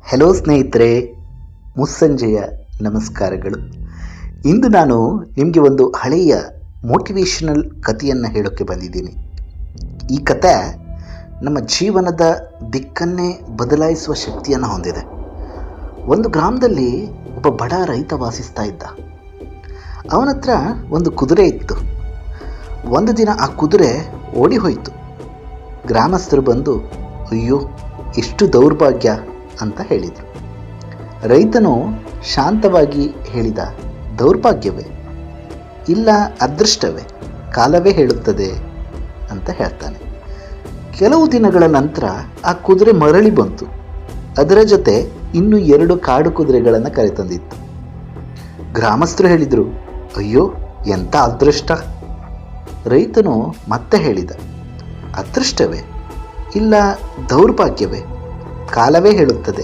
Hello ಸ್ನೇಹಿತರೆ, ಮುಸ್ಸಂಜೆಯ ನಮಸ್ಕಾರಗಳು. ಇಂದು ನಾನು ನಿಮಗೆ ಒಂದು ಹಳೆಯ ಮೋಟಿವೇಶನಲ್ ಕಥೆಯನ್ನು ಹೇಳೋಕ್ಕೆ ಬಂದಿದ್ದೀನಿ. ಈ ಕತೆ ನಮ್ಮ ಜೀವನದ ದಿಕ್ಕನ್ನೇ ಬದಲಾಯಿಸುವ ಶಕ್ತಿಯನ್ನು ಹೊಂದಿದೆ. ಒಂದು ಗ್ರಾಮದಲ್ಲಿ ಒಬ್ಬ ಬಡ ರೈತ ವಾಸಿಸ್ತಾ ಇದ್ದ. ಅವನ ಹತ್ರ ಒಂದು ಕುದುರೆ ಇತ್ತು. ಒಂದು ದಿನ ಆ ಕುದುರೆ ಓಡಿ ಹೋಯಿತು. ಗ್ರಾಮಸ್ಥರು ಬಂದು, ಅಯ್ಯೋ ಎಷ್ಟು ದೌರ್ಭಾಗ್ಯ ಅಂತ ಹೇಳಿದರು. ರೈತನು ಶಾಂತವಾಗಿ ಹೇಳಿದ, ದೌರ್ಭಾಗ್ಯವೇ ಇಲ್ಲ, ಅದೃಷ್ಟವೇ, ಕಾಲವೇ ಹೇಳುತ್ತದೆ ಅಂತ ಹೇಳ್ತಾನೆ. ಕೆಲವು ದಿನಗಳ ನಂತರ ಆ ಕುದುರೆ ಮರಳಿ ಬಂತು. ಅದರ ಜೊತೆ ಇನ್ನೂ 2 ಕಾಡು ಕುದುರೆಗಳನ್ನು ಕರೆತಂದಿತ್ತು. ಗ್ರಾಮಸ್ಥರು ಹೇಳಿದರು, ಅಯ್ಯೋ ಎಂಥ ಅದೃಷ್ಟ. ರೈತನು ಮತ್ತೆ ಹೇಳಿದ, ಅದೃಷ್ಟವೇ ಇಲ್ಲ, ದೌರ್ಭಾಗ್ಯವೇ, ಕಾಲವೇ ಹೇಳುತ್ತದೆ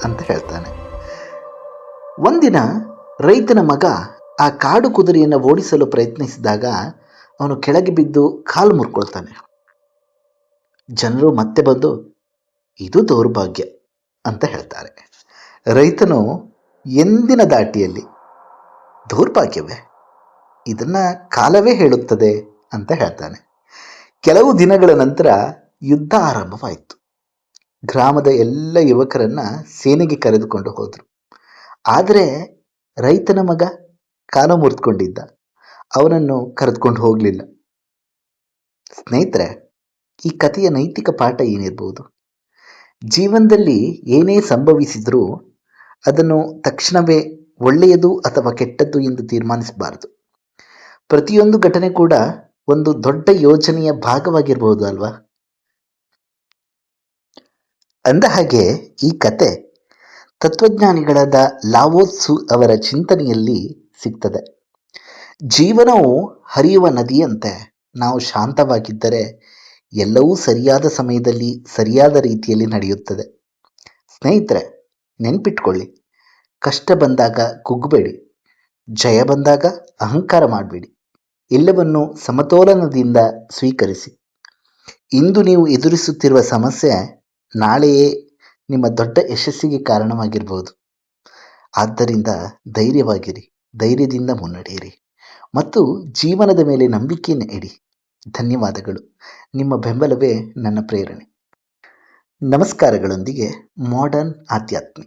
ಅಂತ ಹೇಳ್ತಾನೆ. ಒಂದಿನ ರೈತನ ಮಗ ಆ ಕಾಡು ಕುದುರೆಯನ್ನು ಓಡಿಸಲು ಪ್ರಯತ್ನಿಸಿದಾಗ ಅವನು ಕೆಳಗೆ ಬಿದ್ದು ಕಾಲು ಮುರ್ಕೊಳ್ತಾನೆ. ಜನರು ಮತ್ತೆ ಬಂದು, ಇದು ದೌರ್ಭಾಗ್ಯ ಅಂತ ಹೇಳ್ತಾರೆ. ರೈತನು ಎಂದಿನ ದಾಟಿಯಲ್ಲಿ, ದೌರ್ಭಾಗ್ಯವೇ, ಇದನ್ನು ಕಾಲವೇ ಹೇಳುತ್ತದೆ ಅಂತ ಹೇಳ್ತಾನೆ. ಕೆಲವು ದಿನಗಳ ನಂತರ ಯುದ್ಧ ಆರಂಭವಾಯಿತು. ಗ್ರಾಮದ ಎಲ್ಲ ಯುವಕರನ್ನು ಸೇನೆಗೆ ಕರೆದುಕೊಂಡು ಹೋದರು. ಆದರೆ ರೈತನ ಮಗ ಕಾಲು ಮುರಿದುಕೊಂಡಿದ್ದ. ಅವನನ್ನು ಕರೆದುಕೊಂಡು ಹೋಗಲಿಲ್ಲ. ಸ್ನೇಹಿತರೆ, ಈ ಕಥೆಯ ನೈತಿಕ ಪಾಠ ಏನಿರ್ಬೋದು? ಜೀವನದಲ್ಲಿ ಏನೇ ಸಂಭವಿಸಿದರೂ ಅದನ್ನು ತಕ್ಷಣವೇ ಒಳ್ಳೆಯದು ಅಥವಾ ಕೆಟ್ಟದ್ದು ಎಂದು ತೀರ್ಮಾನಿಸಬಾರದು. ಪ್ರತಿಯೊಂದು ಘಟನೆ ಕೂಡ ಒಂದು ದೊಡ್ಡ ಯೋಜನೆಯ ಭಾಗವಾಗಿರಬಹುದು ಅಲ್ವಾ? ಅಂದ ಹಾಗೆ ಈ ಕತೆ ತತ್ವಜ್ಞಾನಿಗಳಾದ ಲಾವೋ ತ್ಸು ಅವರ ಚಿಂತನೆಯಲ್ಲಿ ಸಿಗ್ತದೆ. ಜೀವನವು ಹರಿಯುವ ನದಿಯಂತೆ ನಾವು ಶಾಂತವಾಗಿದ್ದರೆ ಎಲ್ಲವೂ ಸರಿಯಾದ ಸಮಯದಲ್ಲಿ ಸರಿಯಾದ ರೀತಿಯಲ್ಲಿ ನಡೆಯುತ್ತದೆ. ಸ್ನೇಹಿತರೆ, ನೆನ್ಪಿಟ್ಕೊಳ್ಳಿ, ಕಷ್ಟ ಬಂದಾಗ ಕುಗ್ಗಬೇಡಿ, ಜಯ ಬಂದಾಗ ಅಹಂಕಾರ ಮಾಡಬೇಡಿ. ಎಲ್ಲವನ್ನು ಸಮತೋಲನದಿಂದ ಸ್ವೀಕರಿಸಿ. ಇಂದು ನೀವು ಎದುರಿಸುತ್ತಿರುವ ಸಮಸ್ಯೆ ನಾಳೆಯೇ ನಿಮ್ಮ ದೊಡ್ಡ ಯಶಸ್ಸಿಗೆ ಕಾರಣವಾಗಿರ್ಬೋದು. ಆದ್ದರಿಂದ ಧೈರ್ಯವಾಗಿರಿ, ಧೈರ್ಯದಿಂದ ಮುನ್ನಡೆಯಿರಿ ಮತ್ತು ಜೀವನದ ಮೇಲೆ ನಂಬಿಕೆಯನ್ನು ಇಡಿ. ಧನ್ಯವಾದಗಳು. ನಿಮ್ಮ ಬೆಂಬಲವೇ ನನ್ನ ಪ್ರೇರಣೆ. ನಮಸ್ಕಾರಗಳೊಂದಿಗೆ ಮಾಡರ್ನ್ ಆಧ್ಯಾತ್ಮಿ.